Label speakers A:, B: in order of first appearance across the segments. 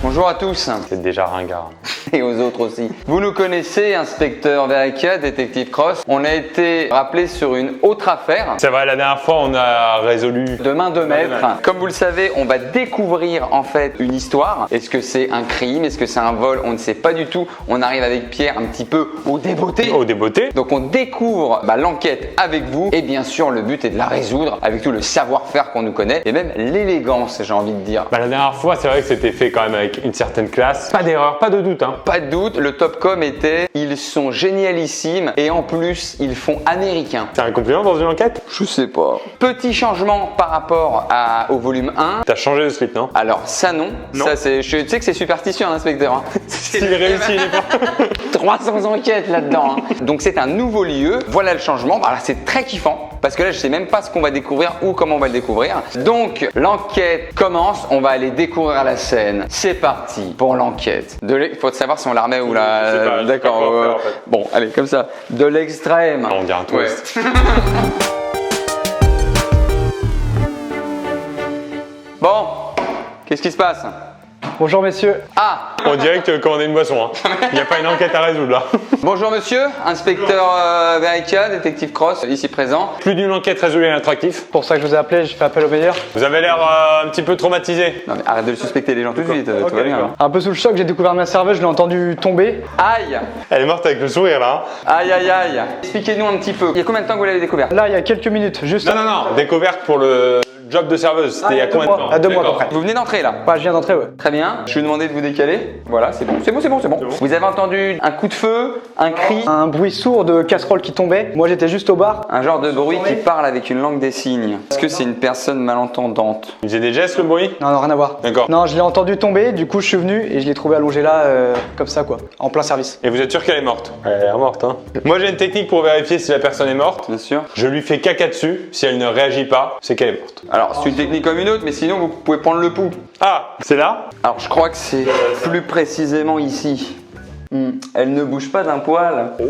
A: Bonjour à tous.
B: C'est déjà ringard.
A: Et aux autres aussi. Vous nous connaissez, inspecteur Verrecchia, détective Cross. On a été rappelé sur une autre affaire.
B: C'est vrai, la dernière fois, on a résolu...
A: De main de maître. Comme vous le savez, on va découvrir en fait une histoire. Est-ce que c'est un crime? Est-ce que c'est un vol? On ne sait pas du tout. On arrive avec Pierre un petit peu au débeauté.
B: Au débeauté.
A: Donc on découvre l'enquête avec vous. Et bien sûr, le but est de la résoudre avec tout le savoir-faire qu'on nous connaît. Et même l'élégance, j'ai envie de dire.
B: La dernière fois, c'est vrai que c'était fait quand même avec une certaine classe. Pas d'erreur, pas de doute.
A: Pas de doute, le top com était ils sont génialissimes et en plus ils font américain.
B: C'est un compliment dans une enquête?
A: Je sais pas. Petit changement par rapport au volume 1.
B: T'as changé de slip, non?
A: Alors ça non. Ça c'est, tu sais que c'est superstitieux, hein, inspecteur. Hein.
B: S'il réussit, il est pas.
A: 300 enquêtes là-dedans. Hein. Donc c'est un nouveau lieu. Voilà le changement. Alors c'est très kiffant parce que là je sais même pas ce qu'on va découvrir ou comment on va le découvrir. Donc l'enquête commence. On va aller découvrir la scène. C'est parti pour l'enquête. Faut savoir si on la remet ou la. D'accord.
B: En fait.
A: Bon, allez comme ça. De l'extrême.
B: On dirait un twist.
A: Ouais. Bon, qu'est-ce qui se passe?
C: Bonjour messieurs.
A: Ah,
B: On dirait que tu as commandé une boisson. Il n'y a pas une enquête à résoudre là.
A: bonjour monsieur, inspecteur Verrecchia, détective Cross, ici présent.
B: Plus d'une enquête résolue et attractif.
C: Pour ça que je vous ai appelé, j'ai fait appel au meilleur.
B: Vous avez l'air un petit peu traumatisé.
A: Non mais arrête de le suspecter les gens tout de suite, tout va bien.
B: d'accord.
C: Un peu sous le choc, j'ai découvert ma serveuse, je l'ai entendu tomber.
A: Aïe,
B: Elle est morte avec le sourire là.
A: aïe aïe aïe. Expliquez-nous un petit peu, il y a combien de temps que vous l'avez découvert?
C: Là, il y a quelques minutes, juste.
B: Non. Découverte pour le job de serveuse. C'était il y a combien de temps?
C: À 2 mois à peu
B: D'accord.
C: près.
A: Vous venez d'entrer là?
C: Ouais, je viens d'entrer, ouais.
A: Très bien, je vais vous demander de vous décaler. Voilà, c'est bon. Vous avez entendu un coup de feu, un cri,
C: Un bruit sourd de casserole qui tombait. Moi, j'étais juste au bar.
A: un genre de bruit qui parle avec une langue des signes. Est-ce que c'est une personne malentendante?
B: Il faisait des gestes le bruit?
C: Non, rien à voir.
B: D'accord.
C: Non, je l'ai entendu tomber, du coup, je suis venu et je l'ai trouvé allongé là, comme ça, quoi. En plein service.
B: Et vous êtes sûr qu'elle est morte? Elle est morte, hein. Moi j'ai une technique pour vérifier si la personne est morte.
A: Bien sûr.
B: Je lui fais caca dessus. Si elle ne réagit pas, c'est qu'elle est morte.
A: Alors, c'est une technique comme une autre, mais sinon vous pouvez prendre le pouls.
B: Ah, c'est là?
A: Alors, je crois que c'est plus précisément ici. Elle ne bouge pas d'un poil.
B: Oh,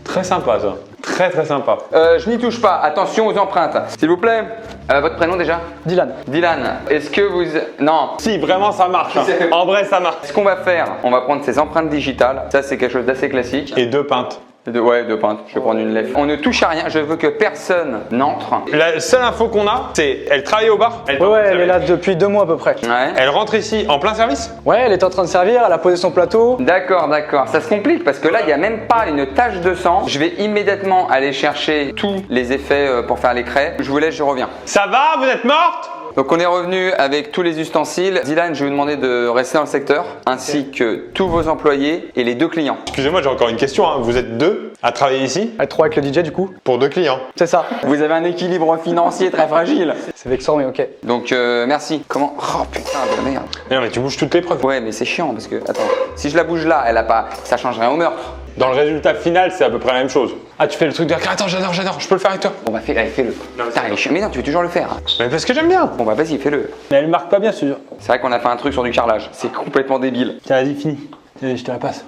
B: très sympa ça. Très sympa.
A: Je n'y touche pas. Attention aux empreintes. S'il vous plaît. Votre prénom déjà?
C: Dylan.
A: Dylan. Est-ce que vous... Non.
B: Si, vraiment ça marche. Hein. En vrai, ça marche.
A: Ce qu'on va faire, on va prendre ces empreintes digitales. Ça, c'est quelque chose d'assez classique.
B: Et 2 pintes.
A: Deux pintes. Je vais prendre une lèvre. On ne touche à rien. Je veux que personne n'entre.
B: La seule info qu'on a, c'est elle travaille au bar.
C: Ouais, elle est là depuis 2 mois à peu près.
A: Ouais.
B: Elle rentre ici en plein service.
C: Ouais, elle était en train de servir, elle a posé son plateau.
A: D'accord. Ça se complique parce que là, il n'y a même pas une tache de sang. Je vais immédiatement aller chercher tous les effets pour faire les craies. Je vous laisse, je reviens.
B: Ça va? Vous êtes morte?
A: Donc on est revenu avec tous les ustensiles. Dylan, je vais vous demander de rester dans le secteur, ainsi que tous vos employés et les 2 clients.
B: Excusez-moi, j'ai encore une question. Hein. Vous êtes 2 à travailler ici
C: Elle est 3 avec le DJ, du coup.
B: pour 2 clients.
C: C'est ça.
A: Vous avez un équilibre financier très fragile.
C: C'est vexant, mais ok.
A: Donc merci. Comment? Oh putain de merde.
B: Mais non, mais tu bouges toutes les preuves.
A: Ouais, mais c'est chiant parce que, attends, si je la bouge là, elle a pas, ça change rien au meurtre.
B: Dans le résultat final, c'est à peu près la même chose. Ah, tu fais le truc de attends, j'adore, je peux le faire avec toi.
A: Bon bah allez, fais-le. Putain, elle est chiant. Mais non, tu veux toujours le faire.
B: Mais parce que j'aime bien.
A: Bon bah vas-y, fais-le.
C: Mais elle marque pas bien, celui-là.
A: C'est vrai qu'on a fait un truc sur du carrelage. C'est complètement débile.
C: Tiens, vas-y, fini. Je te la passe.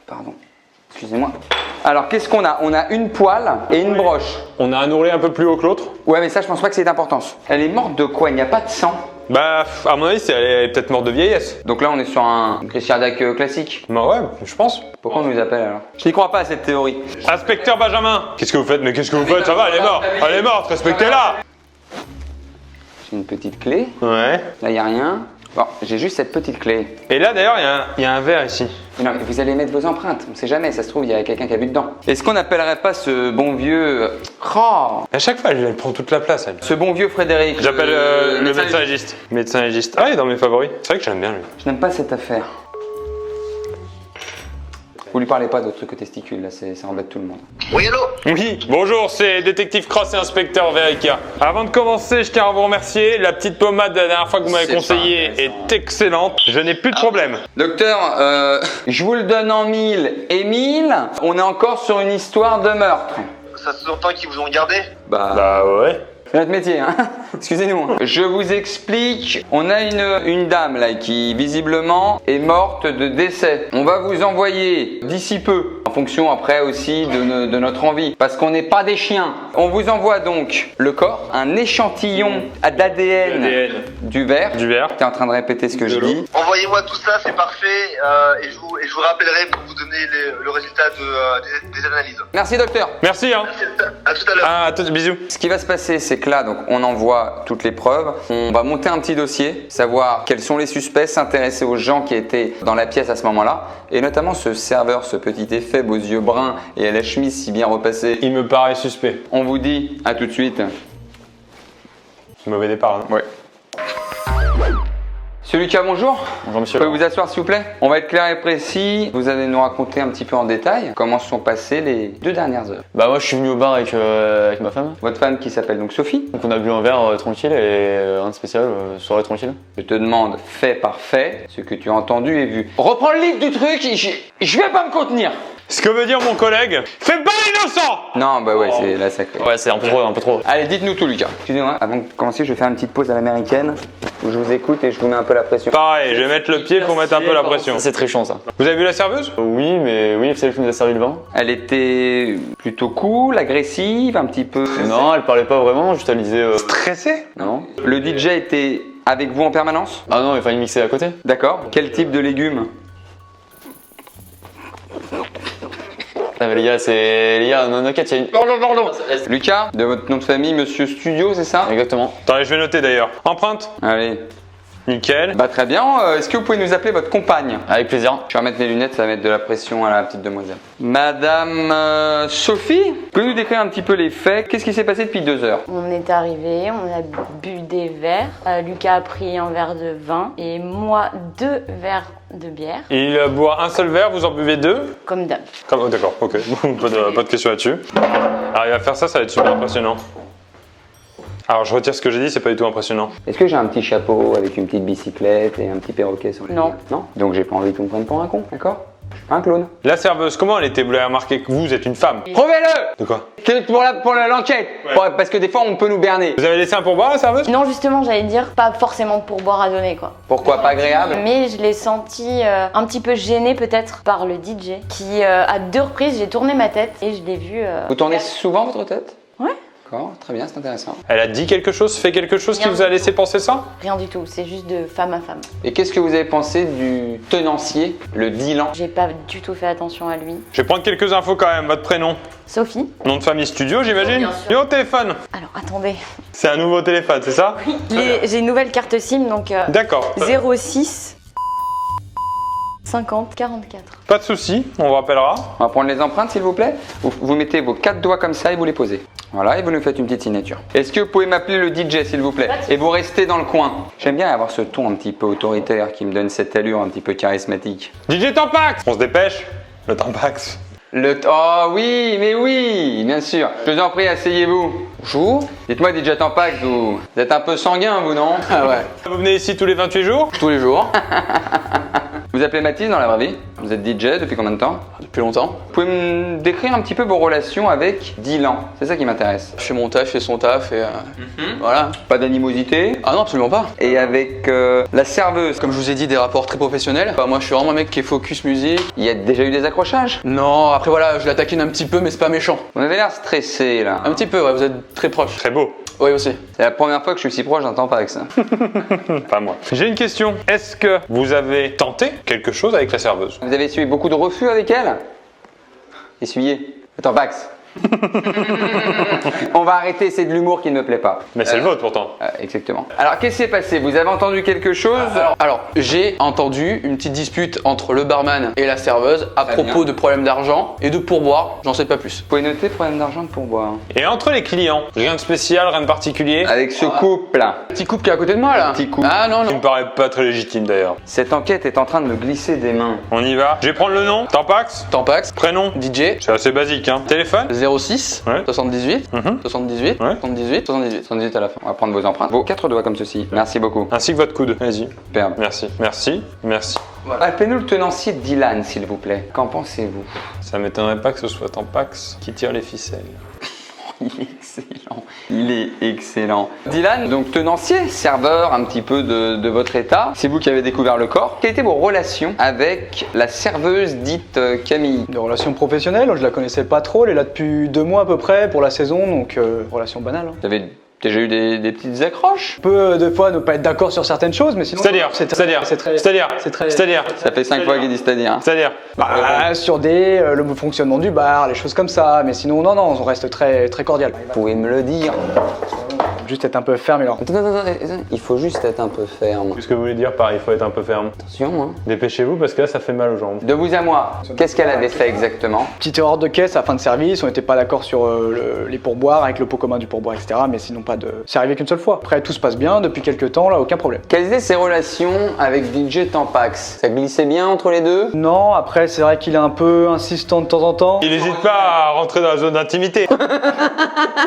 A: Pardon. Excusez-moi. Alors qu'est-ce qu'on a? On a une poêle et une broche.
B: On a un ourlet un peu plus haut que l'autre.
A: Ouais, mais ça, je pense pas que c'est d'importance. Elle est morte de quoi? Il n'y a pas de sang.
B: Bah, à mon avis, elle est peut-être morte de vieillesse.
A: Donc là, on est sur une crise cardiaque classique.
B: Bah ouais, je pense.
A: Pourquoi on nous appelle alors? Je n'y crois pas à cette théorie.
B: Inspecteur Benjamin. Qu'est-ce que vous faites? Mais qu'est-ce que vous faites? Ça va, elle est morte. Elle est morte, respectez-la.
A: J'ai une petite clé.
B: Ouais.
A: Là, il n'y a rien. Bon, j'ai juste cette petite clé.
B: Et là, d'ailleurs, il y a un verre ici.
A: Mais non, mais vous allez mettre vos empreintes. On ne sait jamais, ça se trouve, il y a quelqu'un qui a bu dedans. Est-ce qu'on n'appellerait pas ce bon vieux... Oh,
B: À chaque fois, elle prend toute la place, elle.
A: ce bon vieux Frédéric.
B: J'appelle le médecin légiste. Médecin légiste. Ah, il est dans mes favoris. C'est vrai que j'aime bien lui.
A: Je n'aime pas cette affaire. Vous lui parlez pas d'autres trucs que testicules, là, ça embête tout le monde.
D: Oui, allô?
B: Oui, bonjour, c'est détective Cross et inspecteur Verrecchia. Avant de commencer, je tiens à vous remercier. La petite pommade de la dernière fois que vous m'avez
A: C'est
B: conseillée
A: pas
B: est excellente. Je n'ai plus de problème.
A: Docteur, je vous le donne en 1000 et 1000. On est encore sur une histoire de meurtre.
D: Ça sous-entend qu'ils vous ont gardé?
B: Bah ouais.
A: C'est notre métier, hein. Excusez-nous. Je vous explique. On a une dame là qui visiblement est morte de décès. On va vous envoyer d'ici peu. fonction après aussi de notre envie, parce qu'on n'est pas des chiens. On vous envoie donc le corps, un échantillon d'ADN du verre.
B: Du verre.
A: Tu es en train de répéter ce que je dis.
D: Envoyez-moi tout ça, c'est parfait. Et je vous rappellerai pour vous donner le résultat des analyses.
A: Merci docteur.
B: Merci, hein.
D: À tout à l'heure.
B: Ah, bisous.
A: Ce qui va se passer, c'est que là, donc, on envoie toutes les preuves. On va monter un petit dossier, savoir quels sont les suspects, s'intéresser aux gens qui étaient dans la pièce à ce moment-là, et notamment ce serveur, ce petit éphèbe aux yeux bruns et à la chemise si bien repassée.
B: Il me paraît suspect.
A: On vous dit à tout de suite.
B: Mauvais départ, hein.
A: Ouais. Monsieur Lucas, bonjour.
E: Bonjour monsieur.
A: Vous pouvez vous asseoir s'il vous plaît? On va être clair et précis. Vous allez nous raconter un petit peu en détail comment se sont passées les 2 dernières heures.
E: Bah moi je suis venu au bar avec ma femme.
A: Votre femme qui s'appelle donc Sophie.
E: Donc on a bu un verre tranquille et rien de spécial, soirée tranquille.
A: Je te demande fait par fait ce que tu as entendu et vu. Reprends le lead du truc, je vais pas me contenir.
B: Ce que veut dire mon collègue, fais pas l'innocent.
A: Non, bah ouais, c'est là sacré.
E: Ouais c'est un peu trop.
A: Allez, dites-nous tout Lucas. Excusez-moi, avant de commencer, je vais faire une petite pause à l'américaine où je vous écoute et je vous mets un peu la pression.
B: Pareil, je vais mettre le pied pour mettre un peu la pression.
E: C'est très chiant ça.
B: Vous avez vu la serveuse?
E: Oui mais oui, c'est elle qui nous a servi le vin.
A: Elle était plutôt cool, agressive, un petit peu...
E: Non, elle parlait pas vraiment, juste elle disait
B: Stressé?
A: Non. Le DJ était avec vous en permanence?
E: Ah non, il fallait mixer à côté.
A: D'accord. Quel type de légumes?
E: Ah mais les gars, non, il y a une...
A: Pardon. Lucas, de votre nom de famille, Monsieur Studio, c'est ça?
E: Exactement.
B: Attendez, je vais noter d'ailleurs. Empreinte?
A: Allez.
B: Nickel.
A: Bah très bien. Est-ce que vous pouvez nous appeler votre compagne?
E: Avec plaisir.
A: Je vais remettre mes lunettes, ça va mettre de la pression à la petite demoiselle. Madame Sophie, pouvez-vous nous décrire un petit peu les faits? Qu'est-ce qui s'est passé depuis 2 heures?
F: On est arrivé, on a bu des verres. Lucas a pris un verre de vin et moi 2 verres de bière,
B: Il boit un seul verre, vous en buvez 2?
F: comme d'hab.
B: Oh, d'accord, ok. pas de question là-dessus. Alors il va faire ça, ça va être super impressionnant. Alors je retire ce que j'ai dit, c'est pas du tout impressionnant.
A: Est-ce que j'ai un petit chapeau avec une petite bicyclette et un petit perroquet sur les
F: Non.
A: yeux? Non. Donc j'ai pas envie qu'on me prenne pour un con, d'accord? Je suis pas un clone.
B: La serveuse, comment elle était? Vous l'avez remarqué que vous êtes une femme.
A: Prouvez-le!
B: De quoi?
A: Pour l'enquête. Parce que des fois on peut nous berner.
B: Vous avez laissé un pourboire à la serveuse?
F: Non, justement, j'allais dire pas forcément de pourboire à donner quoi.
A: Pourquoi pas agréable?
F: Mais je l'ai senti un petit peu gêné peut-être par le DJ qui à 2 reprises j'ai tourné ma tête et je l'ai vu.
A: Vous tournez souvent votre tête?
F: Ouais.
A: D'accord, très bien, c'est intéressant.
B: Elle a dit quelque chose, fait quelque chose qui
F: Rien
B: vous a
F: du
B: laissé penser ça?
F: Rien du tout, c'est juste de femme à femme.
A: Et qu'est-ce que vous avez pensé du tenancier, le Dylan?
F: J'ai pas du tout fait attention à lui.
B: Je vais prendre quelques infos quand même. Votre prénom?
F: Sophie.
B: Nom de famille Studio, j'imagine?
F: Bien sûr.
B: Numéro de téléphone?
F: Alors attendez,
B: C'est un nouveau téléphone, c'est ça?
F: j'ai une nouvelle carte SIM donc
B: D'accord.
F: 06 50 44.
B: Pas de souci, on vous rappellera.
A: On va prendre les empreintes s'il vous plaît. Vous mettez vos 4 doigts comme ça et vous les posez. Voilà, et vous nous faites une petite signature. Est-ce que vous pouvez m'appeler le DJ s'il vous plaît? Et vous restez dans le coin. J'aime bien avoir ce ton un petit peu autoritaire qui me donne cette allure un petit peu charismatique.
B: DJ Tampax! On se dépêche? Le Tampax.
A: Oh oui, mais oui, bien sûr. Je vous en prie, asseyez-vous. Bonjour. Dites-moi DJ Tampax, vous êtes un peu sanguin vous, non? Ah ouais.
B: Vous venez ici tous les 28 jours?
A: Tous les jours. Vous appelez Mathis dans la vraie vie? Vous êtes DJ depuis combien de temps?
G: Depuis longtemps.
A: Vous pouvez me décrire un petit peu vos relations avec Dylan? C'est ça qui m'intéresse.
G: Je fais mon taf, je fais son taf et voilà.
A: Pas d'animosité?
G: Ah non, absolument pas.
A: Et avec la serveuse,
G: Comme je vous ai dit, des rapports très professionnels. Moi, je suis vraiment un mec qui est focus musique.
A: il y a déjà eu des accrochages?
G: Non, après voilà, je la taquine un petit peu, mais c'est pas méchant.
A: Vous avez l'air stressé là.
G: Un petit peu, ouais, vous êtes très proche.
B: Très beau.
G: Oui, aussi.
A: C'est la première fois que je suis si proche d'un Tampax.
B: Pas moi. J'ai une question. Est-ce que vous avez tenté quelque chose avec la serveuse?
A: Vous avez essuyé beaucoup de refus avec elle? Essuyez. Le Tampax. On va arrêter, c'est de l'humour qui ne me plaît pas.
B: Mais c'est le vôtre pourtant.
A: Exactement. Alors qu'est-ce qui s'est passé? Vous avez entendu quelque chose?
G: Alors, j'ai entendu une petite dispute entre le barman et la serveuse à
A: Très
G: propos
A: bien.
G: de problèmes d'argent et de pourboire. J'en sais pas plus.
A: Vous pouvez noter problème d'argent de pourboire.
B: Et entre les clients, rien de spécial, rien de particulier.
A: Avec ce couple,
G: Petit couple qui est à côté de moi là.
A: Petit couple.
G: Ah non,
B: Qui me
G: non.
B: paraît pas très légitime d'ailleurs.
A: cette enquête est en train de me glisser des mains.
B: On y va. Je vais prendre le nom. Tampax.
G: Tampax,
B: Prénom.
G: DJ,
B: C'est assez basique, hein. Téléphone.
G: 06
B: Ouais.
G: 78
B: Mhm.
G: 78
B: Ouais.
G: 78 78.
A: 78 à la fin. On va prendre vos empreintes. Vos 4 doigts comme ceci. Merci beaucoup.
B: Ainsi que votre coude. Vas-y.
A: Superbe.
B: Merci. Merci. Merci.
A: Appelez-nous le tenancier Dylan, s'il vous plaît. Qu'en pensez-vous?
B: Ça m'étonnerait pas que ce soit Tampax qui tire les ficelles.
A: Il est excellent. Il est excellent. Dylan, donc tenancier, serveur un petit peu de votre état. C'est vous qui avez découvert le corps. Quelles étaient vos relations avec la serveuse dite Camille?
C: Des relations professionnelles, je la connaissais pas trop, elle est là depuis 2 mois à peu près pour la saison, donc relation banale. Hein.
A: Vous avez déjà eu des petites accroches?
C: On peut des fois ne pas être d'accord sur certaines choses, mais sinon.
B: C'est-à-dire
A: Ça fait 5 fois qu'il dit c'est-à-dire.
C: Sur le fonctionnement du bar, les choses comme ça, mais sinon non, on reste très, très cordial.
A: Vous pouvez me le dire.
C: Juste être un peu ferme et leur.
A: Attends, il faut juste être un peu ferme.
B: Qu'est-ce que vous voulez dire par il faut être un peu ferme?
A: Attention, hein.
B: Dépêchez-vous parce que là ça fait mal aux jambes.
A: De vous à moi, qu'est-ce qu'elle avait fait exactement?
C: Petite erreur de caisse à fin de service, on n'était pas d'accord sur les pourboires, avec le pot commun du pourboire, etc. Mais sinon pas de. C'est arrivé qu'une seule fois. Après tout se passe bien, depuis quelques temps, là, aucun problème.
A: Quelles étaient ses relations avec DJ Tampax? Ça glissait bien entre les deux?
C: Non, après c'est vrai qu'il est un peu insistant de temps en temps.
B: Il n'hésite pas à rentrer dans la zone d'intimité.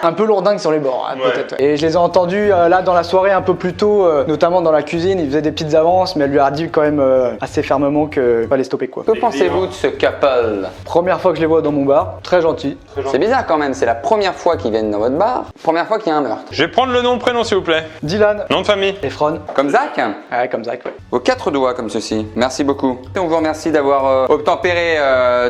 C: Un peu lourdingue sur les bords, hein, peut-être. Et je les ai entendus là dans la soirée un peu plus tôt, notamment dans la cuisine, il faisait des petites avances, mais elle lui a dit quand même assez fermement qu'il fallait stopper quoi.
A: Que pensez-vous de ce couple?
C: Première fois que je les vois dans mon bar, très gentil.
A: C'est bizarre quand même, c'est la première fois qu'ils viennent dans votre bar, première fois qu'il y a un meurtre.
B: Je vais prendre le nom, prénom s'il vous plaît.
C: Dylan.
B: Nom de famille.
C: Efron.
A: Comme Zach?
C: Ouais, comme Zach, ouais.
A: Aux 4 doigts comme ceci. Merci beaucoup. Et on vous remercie d'avoir obtempéré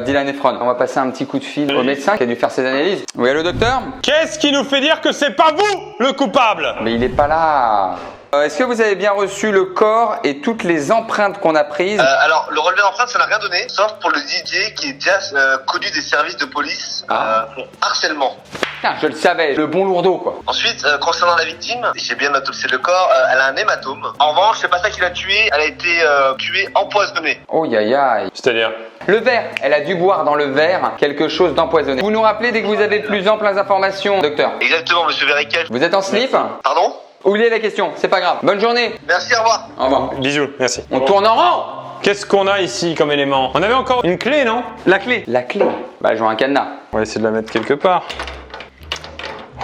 A: Dylan Efron. On va passer un petit coup de fil au médecin qui a dû faire ses analyses. Oui, allô docteur?
B: Qu'est-ce qui nous fait dire que c'est pas vous le coupable?
A: Mais il est pas là. Est-ce que vous avez bien reçu le corps et toutes les empreintes qu'on a prises?
D: Alors, le relevé d'empreinte, ça n'a rien donné, sauf pour le DJ qui est déjà connu des services de police pour harcèlement.
A: Putain, je le savais, le bon lourdeau quoi.
D: Ensuite, concernant la victime, j'ai bien autopsié le corps, elle a un hématome. En revanche, c'est pas ça qui l'a tuée, elle a été tuée empoisonnée.
A: Oh aïe aïe.
B: C'est-à-dire?
A: Le verre, elle a dû boire dans le verre quelque chose d'empoisonné. Vous nous rappelez dès que vous avez plus amples informations, docteur?
D: Exactement, monsieur Verriquel.
A: Vous êtes en slip?
D: Pardon?
A: Oubliez la question, c'est pas grave. Bonne journée.
D: Merci, au revoir.
A: Au revoir.
B: Bisous, merci.
A: On tourne en rond.
B: Qu'est-ce qu'on a ici comme élément? On avait encore une clé, non?
A: La clé. La clé. Bah, je vois un cadenas.
B: On va essayer de la mettre quelque part.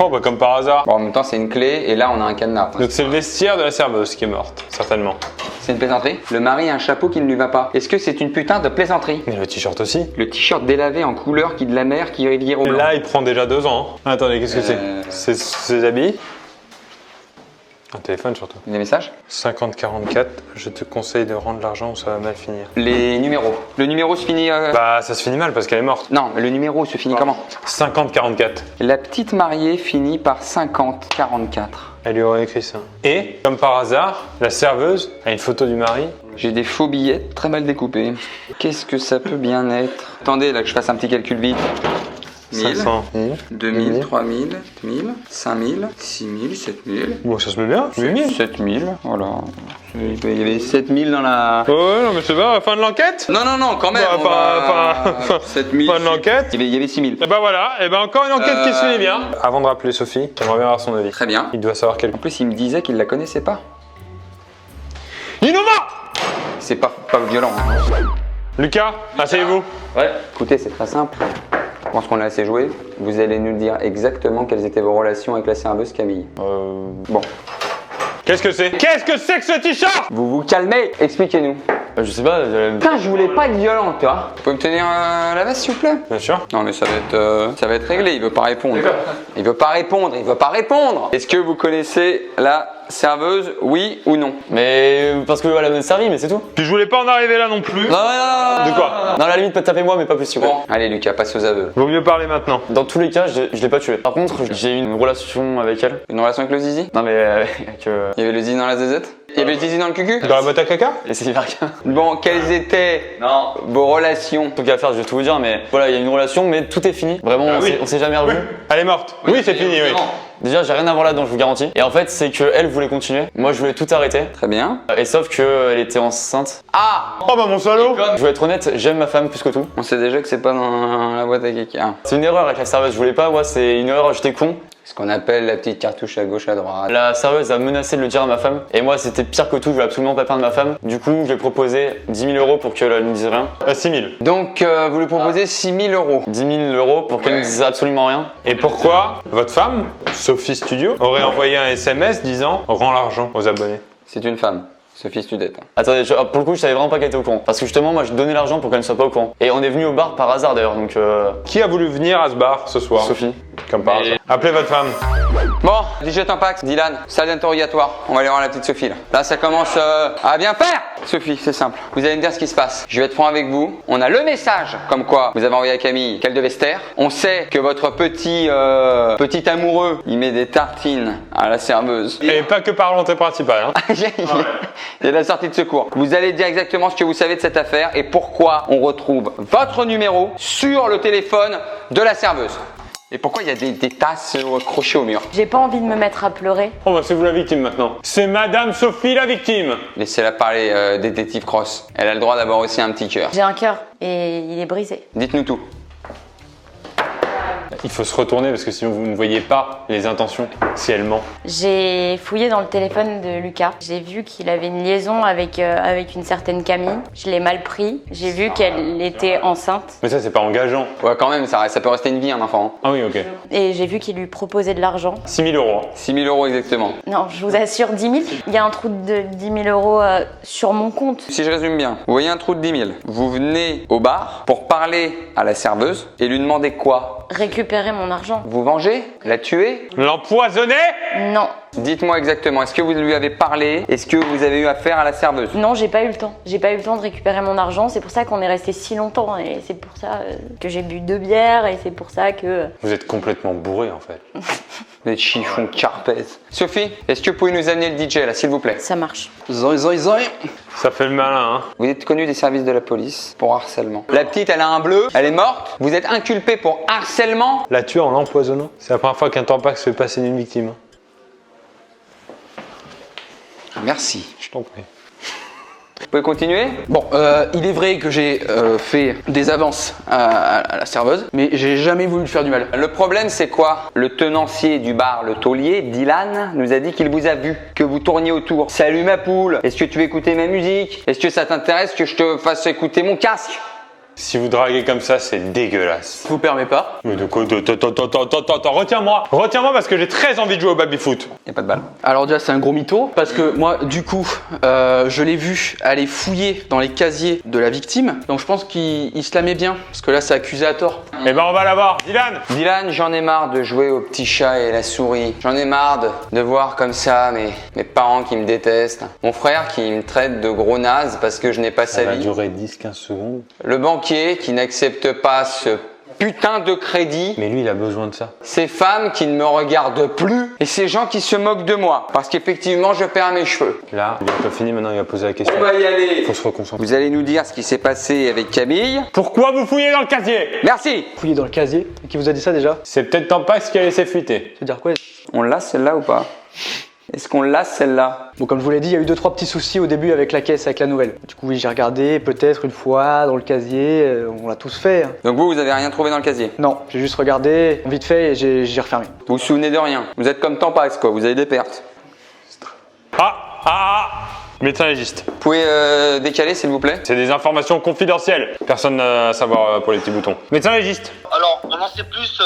B: Oh, bah comme par hasard.
A: Bon, en même temps, c'est une clé et là, on a un cadenas.
B: Donc c'est le vestiaire de la serveuse qui est morte, certainement.
A: C'est une plaisanterie. Le mari a un chapeau qui ne lui va pas. Est-ce que c'est une putain de plaisanterie?
B: Mais le t-shirt aussi.
A: Le t-shirt délavé en couleur qui de la mer qui rivière au blanc.
B: Là, il prend déjà 2 ans. Hein. Attendez, qu'est-ce que c'est? C'est ses habits. Un téléphone surtout.
A: Des messages?
B: 50-44, je te conseille de rendre l'argent ou ça va mal finir.
A: Les numéros. Le numéro se finit...
B: Bah ça se finit mal parce qu'elle est morte.
A: Non, mais le numéro se finit comment?
B: 50-44.
A: La petite mariée finit par 50-44.
B: Elle lui aurait écrit ça. Et, comme par hasard, la serveuse a une photo du mari.
A: J'ai des faux billets très mal découpés. Qu'est-ce que ça peut bien être? Attendez, là que je fasse un petit calcul vite. 1000,
B: 500.
A: 2000, 3000, 1000, 5000, 6000, 7000.
B: Bon, ça se met bien. 8000.
A: 7000, voilà. Il y avait 7000 dans la...
B: Ouais, non, mais c'est pas, fin de l'enquête.
A: Non, quand même.
B: Bah,
A: 7000.
B: Fin de l'enquête.
A: Il y avait 6000.
B: Et bah voilà, et bah encore une enquête qui se finit bien. Avant de rappeler Sophie, j'aimerais bien avoir son avis.
A: Très bien.
B: Il doit savoir quelque
A: En plus, il me disait qu'il la connaissait pas.
B: Innova.
A: C'est pas violent.
B: Lucas, asseyez-vous.
A: Ouais. Écoutez, c'est très simple. Je pense qu'on a assez joué. Vous allez nous dire exactement quelles étaient vos relations avec la serveuse Camille. Bon.
B: Qu'est-ce que c'est? Qu'est-ce que c'est que ce t-shirt?
A: Vous vous calmez. Expliquez-nous.
E: Je sais pas.
A: Putain, je voulais pas être violent, toi. Vous pouvez me tenir la veste, s'il vous plaît?
B: Bien sûr.
A: Non, mais ça va être réglé. Il veut pas répondre. Il veut pas répondre. Est-ce que vous connaissez la serveuse, oui ou non?
E: Mais parce que elle m'a servi, mais c'est tout.
B: Puis je voulais pas en arriver là non plus.
E: Non.
B: De quoi?
E: Non, à la limite, tapez-moi, mais pas plus, s'il vous plaît.
A: Bon, allez Lucas, passe aux aveux.
B: Vaut mieux parler maintenant.
E: Dans tous les cas, je l'ai pas tué. Par contre, j'ai eu une relation avec elle.
A: Une relation avec le zizi?
E: Non, mais avec.
A: Il y avait le zizi dans la zézette? Il y avait le zizi dans le cucu?
B: Dans la boîte à caca?
E: Et c'est hyper bien.
A: Bon, quelles étaient vos relations?
E: Tout cas à faire, je vais tout vous dire, mais voilà, il y a une relation, mais tout est fini. Vraiment, on s'est jamais revus.
B: Elle est morte. Oui, c'est fini, oui.
E: Déjà, j'ai rien à voir là-dedans, je vous garantis. Et en fait, c'est qu'elle voulait continuer. Moi, je voulais tout arrêter.
A: Très bien.
E: Et sauf qu'elle était enceinte.
A: Ah!
B: Oh bah mon salaud.
E: Je vais être honnête, j'aime ma femme plus que tout.
A: On sait déjà que c'est pas dans la boîte à caca.
E: C'est une erreur avec la serveuse, je voulais pas, moi, c'est une erreur, j'étais con.
A: Ce qu'on appelle la petite cartouche à gauche à droite.
E: La serveuse a menacé de le dire à ma femme. Et moi, c'était pire que tout, je voulais absolument pas perdre ma femme. Du coup, je lui ai proposé 10 000 € pour qu'elle ne me dise rien.
B: 6 000.
A: Donc, vous lui proposez 6 000 €.
E: 10 000 € pour qu'elle ne dise absolument rien.
B: Et pourquoi votre femme, Sophie Studio, aurait envoyé un SMS disant « Rends l'argent aux abonnés ».
A: C'est une femme. Sophie Studette.
E: Attendez, pour le coup, je savais vraiment pas qu'elle était au courant. Parce que justement, moi, je donnais l'argent pour qu'elle ne soit pas au courant. Et on est venu au bar par hasard d'ailleurs, donc.
B: Qui a voulu venir à ce bar ce soir?
E: Sophie.
B: Comme par hasard. Appelez votre femme.
A: Bon, DJ Tampax, Dylan, salle d'interrogatoire. On va aller voir la petite Sophie là. Là, ça commence à bien faire. Sophie, c'est simple. Vous allez me dire ce qui se passe. Je vais être franc avec vous. On a le message comme quoi vous avez envoyé à Camille qu'elle devait se taire. On sait que votre petit amoureux, il met des tartines à la serveuse.
B: Et pas que par l'entrée principale. Hein.
A: Il y a la sortie de secours. Vous allez dire exactement ce que vous savez de cette affaire et pourquoi on retrouve votre numéro sur le téléphone de la serveuse. Et pourquoi il y a des tasses accrochées au mur?
F: J'ai pas envie de me mettre à pleurer.
B: Oh bah c'est vous la victime maintenant. C'est Madame Sophie la victime.
A: Laissez-la parler, détective Cross. Elle a le droit d'avoir aussi un petit cœur.
F: J'ai un cœur et il est brisé.
A: Dites-nous tout.
B: Il faut se retourner parce que sinon vous ne voyez pas les intentions si elle ment.
F: J'ai fouillé dans le téléphone de Lucas. J'ai vu qu'il avait une liaison avec une certaine Camille. Je l'ai mal pris. J'ai vu qu'elle était enceinte.
B: Mais ça c'est pas engageant.
A: Ouais, quand même, ça peut rester une vie, un enfant.
B: Ah oui, ok.
F: Et j'ai vu qu'il lui proposait de l'argent.
B: 6 000 euros.
A: 6 000 euros exactement.
F: Non, je vous assure 10 000. Il y a un trou de 10 000 euros sur mon compte.
A: Si je résume bien, vous voyez un trou de 10 000. Vous venez au bar pour parler à la serveuse et lui demander quoi?
F: Récupérer mon argent.
A: Vous venger? La tuer?
B: L'empoisonner?
F: Non.
A: Dites-moi exactement, est-ce que vous lui avez parlé? Est-ce que vous avez eu affaire à la serveuse?
F: Non, j'ai pas eu le temps. J'ai pas eu le temps de récupérer mon argent. C'est pour ça qu'on est resté si longtemps. Et c'est pour ça que j'ai bu 2 bières. Et c'est pour ça que...
B: Vous êtes complètement bourré en fait.
A: Vous êtes chiffon carpez. Sophie, est-ce que vous pouvez nous amener le DJ là, s'il vous plaît?
F: Ça marche.
G: Zoi, zoi, zoi.
B: Ça fait le malin, hein.
A: Vous êtes connu des services de la police pour harcèlement. La petite, elle a un bleu, elle est morte. Vous êtes inculpé pour harcèlement.
B: La tuer en l'empoisonnant. C'est la première fois qu'un Tampax se fait passer d'une victime.
A: Merci.
B: Je t'en prie.
A: Vous pouvez continuer?
G: Bon, il est vrai que j'ai fait des avances à la serveuse, mais j'ai jamais voulu lui faire du mal.
A: Le problème, c'est quoi? Le tenancier du bar, le taulier, Dylan, nous a dit qu'il vous a vu, que vous tourniez autour. Salut ma poule, est-ce que tu veux écouter ma musique? Est-ce que ça t'intéresse que je te fasse écouter mon casque?
B: Si vous draguez comme ça, c'est dégueulasse.
G: Je vous permets pas.
B: Mais de quoi? Attends, retiens-moi. Retiens-moi parce que j'ai très envie de jouer au baby-foot.
A: Y a pas de balle.
G: Alors déjà c'est un gros mytho parce que moi du coup je l'ai vu aller fouiller dans les casiers de la victime, donc je pense qu'il se la met bien parce que là c'est accusé à tort.
B: Eh ben on va la voir. Dylan.
A: Dylan, j'en ai marre de jouer au petit chat et la souris. J'en ai marre de voir comme ça mes parents qui me détestent. Mon frère qui me traite de gros naze parce que je n'ai pas sa vie.
B: durer 10-15 secondes.
A: Le banquier qui n'accepte pas ce putain de crédit.
B: Mais lui, il a besoin de ça.
A: Ces femmes qui ne me regardent plus et ces gens qui se moquent de moi parce qu'effectivement je perds mes cheveux.
B: Là, il est un peu fini, maintenant il va poser la question.
A: On va y aller.
B: Faut se reconcentrer.
A: Vous allez nous dire ce qui s'est passé avec Camille.
B: Pourquoi vous fouillez dans le casier?
A: Merci.
C: Fouillé dans le casier. Et qui vous a dit ça déjà?
B: C'est peut-être Tampax qui a laissé fuiter.
C: Ça veut dire quoi?
A: On l'a celle-là ou pas? Est-ce qu'on l'a celle-là?
C: Bon, comme je vous l'ai dit, il y a eu 2-3 petits soucis au début avec la caisse, avec la nouvelle. Du coup, oui, j'ai regardé peut-être une fois dans le casier, on l'a tous fait. Hein.
A: Donc vous avez rien trouvé dans le casier?
C: Non, j'ai juste regardé, vite fait, et j'ai refermé.
A: Vous vous souvenez de rien? Vous êtes comme Tampax quoi, vous avez des pertes.
B: Médecin légiste.
A: Vous pouvez décaler s'il vous plaît?
B: C'est des informations confidentielles. Personne n'a à savoir pour les petits boutons. Médecin légiste.
D: Alors, on en sait plus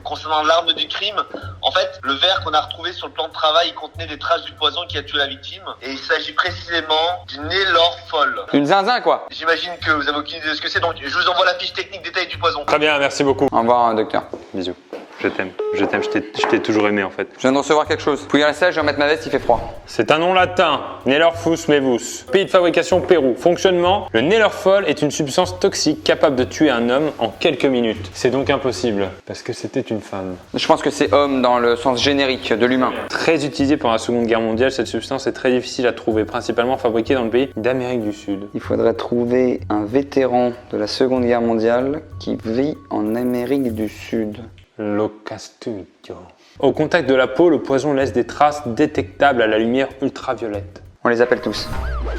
D: concernant l'arme du crime. En fait, le verre qu'on a retrouvé sur le plan de travail, il contenait des traces du poison qui a tué la victime. Et il s'agit précisément d'une Nélorphol.
A: Une zinzin quoi.
D: J'imagine que vous avez aucune idée de ce que c'est, donc je vous envoie la fiche technique détaillée du poison.
B: Très bien, merci beaucoup.
A: Au revoir docteur.
B: Bisous. Je t'aime, je t'ai toujours aimé en fait.
A: Je viens de recevoir quelque chose. Vous pouvez rester là, je vais remettre ma veste, il fait froid.
B: C'est un nom latin, Nelorphus mevus. Pays de fabrication Pérou. Fonctionnement, le Nelorphol est une substance toxique capable de tuer un homme en quelques minutes. C'est donc impossible, parce que c'était une femme.
A: Je pense que c'est homme dans le sens générique de l'humain.
B: Très utilisée pendant la Seconde Guerre mondiale, cette substance est très difficile à trouver, principalement fabriquée dans le pays d'Amérique du Sud.
A: Il faudrait trouver un vétéran de la Seconde Guerre mondiale qui vit en Amérique du Sud.
B: Locastudio. Au contact de la peau, le poison laisse des traces détectables à la lumière ultraviolette.
A: On les appelle tous.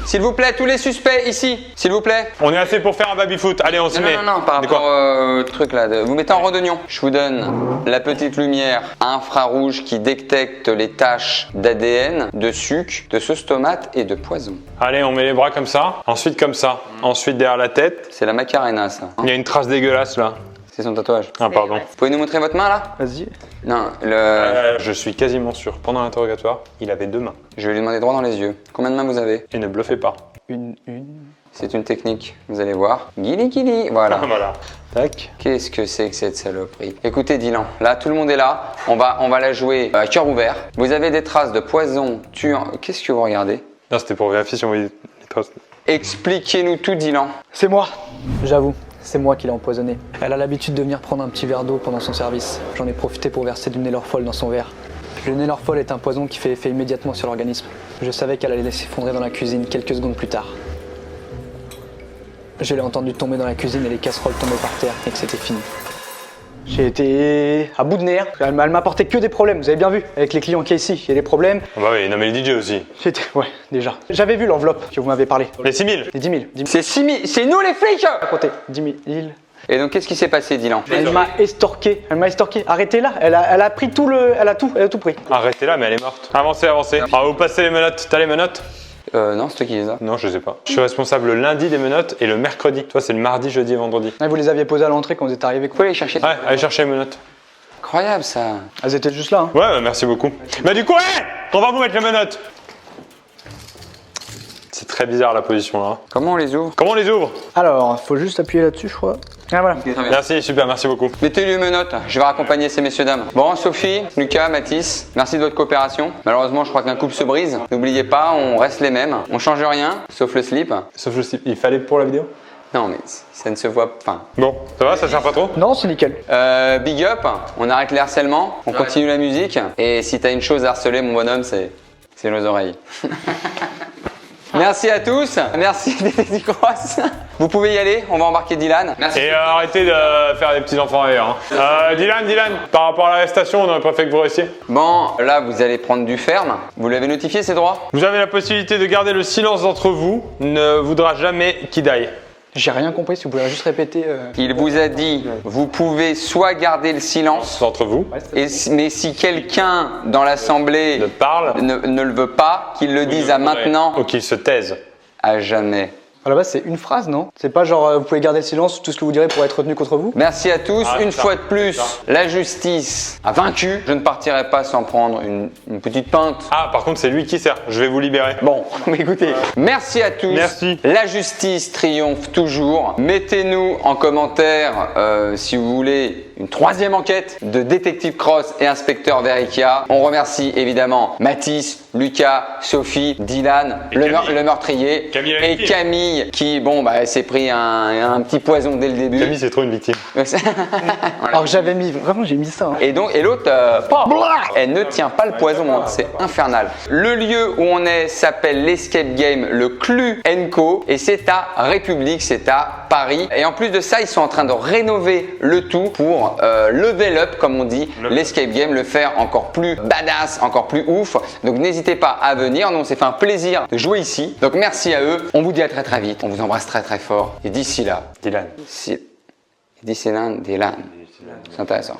A: S'il vous plaît, tous les suspects ici, s'il vous plaît.
B: On est assez pour faire un baby-foot. Allez, on s'y met.
A: Non, par
B: De
A: rapport
B: quoi
A: au truc là, vous mettez en rondognon. Je vous donne la petite lumière infrarouge qui détecte les taches d'ADN, de sucre, de sauce tomate et de poison.
B: Allez, on met les bras comme ça. Ensuite comme ça. Ensuite derrière la tête.
A: C'est la Macarena ça.
B: Il y a une trace dégueulasse là.
A: C'est son tatouage.
B: Ah, pardon.
F: vrai.
A: Vous pouvez nous montrer votre main là?
C: Vas-y.
A: Non, le...
B: Je suis quasiment sûr. Pendant l'interrogatoire, il avait 2 mains.
A: je vais lui demander droit dans les yeux. Combien de mains vous avez?
B: Et ne bluffez pas.
C: Une.
A: C'est une technique, vous allez voir. Guili guili, voilà.
B: Voilà.
C: Tac.
A: Qu'est-ce que c'est que cette saloperie? Écoutez Dylan, là tout le monde est là, on va la jouer à cœur ouvert. Vous avez des traces de poison tuant... Qu'est-ce que vous regardez?
B: Non, c'était pour vérifier si on voyait les traces.
A: Expliquez-nous tout Dylan.
C: C'est moi. J'avoue. C'est moi qui l'ai empoisonné. Elle a l'habitude de venir prendre un petit verre d'eau pendant son service. J'en ai profité pour verser du Nelorfol dans son verre. Le Nelorfol est un poison qui fait effet immédiatement sur l'organisme. Je savais qu'elle allait s'effondrer dans la cuisine quelques secondes plus tard. Je l'ai entendu tomber dans la cuisine et les casseroles tomber par terre et que c'était fini. J'ai été à bout de nerfs. Elle m'apportait que des problèmes. Vous avez bien vu, avec les clients qui sont ici, il y a des problèmes.
B: Ah bah oui, non mais le DJ aussi.
C: Ouais, déjà. J'avais vu l'enveloppe que vous m'avez parlé.
B: Les 6 000.
C: Les 10 000. 10 000.
A: C'est 6 000, c'est nous les flics!
C: À côté. 10 000.
A: Et donc qu'est-ce qui s'est passé Dylan?
C: Elle m'a estorqué. Arrêtez-la. Elle a pris tout elle a tout pris.
B: Arrêtez là, mais elle est morte. Avancez, avancez. Ah, vous passez les menottes. T'as les menottes?
A: Non, c'est toi qui les as.
B: Non, je sais pas. Je suis responsable le lundi des menottes et le mercredi. Toi, c'est le mardi, jeudi et vendredi.
C: Vous les aviez posées à l'entrée quand vous êtes arrivés.
A: Vous pouvez les chercher?
B: Ouais, allez chercher les menottes.
A: Incroyable ça.
C: Elles étaient juste là. Hein.
B: Ouais, bah, merci beaucoup. Bah du coup, on va vous mettre les menottes. C'est très bizarre la position là. Hein.
A: Comment on les ouvre?
B: Comment on les ouvre?
C: Alors, faut juste appuyer là-dessus, je crois. Ah voilà.
B: Merci, super, merci beaucoup.
A: Mettez-lui mes notes, je vais raccompagner ces messieurs dames. Bon, Sophie, Lucas, Mathis, merci de votre coopération. Malheureusement, je crois qu'un couple se brise. N'oubliez pas, on reste les mêmes. On change rien, sauf le slip.
B: Sauf le slip, il fallait pour la vidéo?
A: Non, mais ça ne se voit pas.
B: Bon, ça va, ça sert pas trop?
C: Non, c'est nickel.
A: Big up, on arrête les harcèlements, on continue la musique. Et si t'as une chose à harceler, mon bonhomme, c'est nos oreilles. Merci à tous, merci Détective Cross. Vous pouvez y aller, on va embarquer Dylan. Merci.
B: Et arrêtez de faire des petits enfants ailleurs. Hein. Dylan, par rapport à l'arrestation, on aurait pas fait que vous restiez.
A: Bon, là vous allez prendre du ferme. Vous l'avez notifié ces droits?
B: Vous avez la possibilité de garder le silence entre vous, ne voudra jamais qu'il aille.
C: J'ai rien compris, si vous pouvez juste répéter.
A: Il vous a dit, vous pouvez soit garder le silence,
B: Entre vous,
A: mais si quelqu'un dans l'assemblée
B: ne parle,
A: ne le veut pas, qu'il le dise à maintenant,
B: ou qu'il se taise.
A: à jamais.
C: À la base, c'est une phrase, non? C'est pas genre vous pouvez garder le silence, tout ce que vous direz pour être retenu contre vous?
A: Merci à tous.
B: Ah,
A: Une
B: ça,
A: fois de plus,
B: ça.
A: la justice a vaincu. Je ne partirai pas sans prendre une petite pinte.
B: Ah, par contre, c'est lui qui sert. Je vais vous libérer.
A: Bon, mais écoutez, merci à tous.
B: Merci.
A: La justice triomphe toujours. Mettez-nous en commentaire si vous voulez une troisième enquête de Détective Cross et Inspecteur Verikia. On remercie évidemment Mathis, Lucas, Sophie, Dylan, le meurtrier,
B: Camille la
A: et
B: victime.
A: Camille qui, bon, bah, s'est pris un petit poison dès le début.
B: Camille, c'est trop une victime.
C: Alors que j'avais mis, vraiment j'ai mis ça. Hein.
A: Et donc, et l'autre, elle ne tient pas le poison, hein, c'est infernal. Le lieu où on est s'appelle l'Escape Game, le Clu & Co. Et c'est à République, c'est à Paris. Et en plus de ça, ils sont en train de rénover le tout pour level up, comme on dit, l'Escape Game, le faire encore plus badass, encore plus ouf. Donc n'hésitez pas à venir, nous on s'est fait un plaisir de jouer ici. Donc merci à eux, on vous dit à très très vite, on vous embrasse très très fort. Et d'ici là,
B: Dylan.
A: Dylan, c'est intéressant.